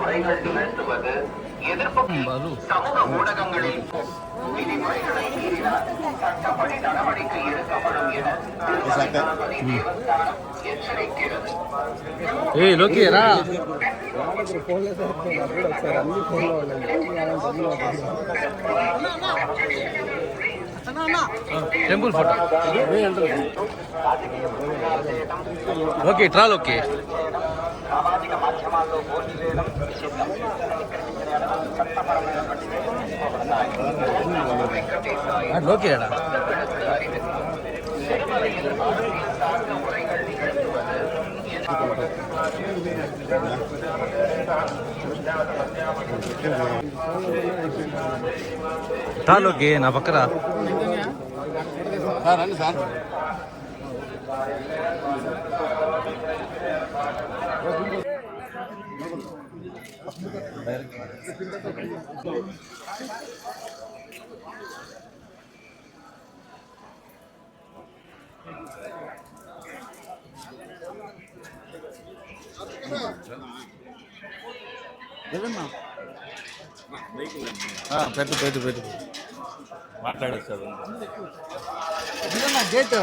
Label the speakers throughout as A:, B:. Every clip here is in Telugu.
A: உரைகள் நிகழ்த்துவது எதிர்ப்பு சமூக ஊடகங்களில் விதிமுறைகளை மீறினால் சட்டப்படி நடவடிக்கை எடுக்கப்படும் என திருமதி தேவஸ்தானம் எச்சரிக்கிறது.
B: Temple photo okay troll okay
A: సామాజిక మాధ్యమాల్లో పోటీ చేయడం నిషిద్ధం.
B: ఓకేడా ట్రాల్ ఓకే నా పక్కరా
C: రండి సార్. పెట్టు పెట్టు పెట్టు మాట్లాడచ్చు గేట్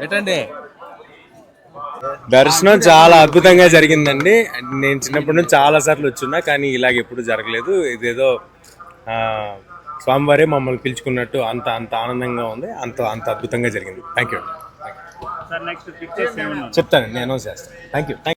C: ఏంటండి
D: దర్శనం చాలా అద్భుతంగా జరిగిందండి. నేను చిన్నప్పటి నుంచి చాలా సార్లు వచ్చున్నా, కానీ ఇలాగ ఎప్పుడు జరగలేదు. ఇదేదో స్వామివారే మమ్మల్ని పిలుచుకున్నట్టు అంత అంత ఆనందంగా ఉంది, అంత అంత అద్భుతంగా జరిగింది. Thank you. చెప్తాను, నేను అనౌన్స్ చేస్తాను. Thank you.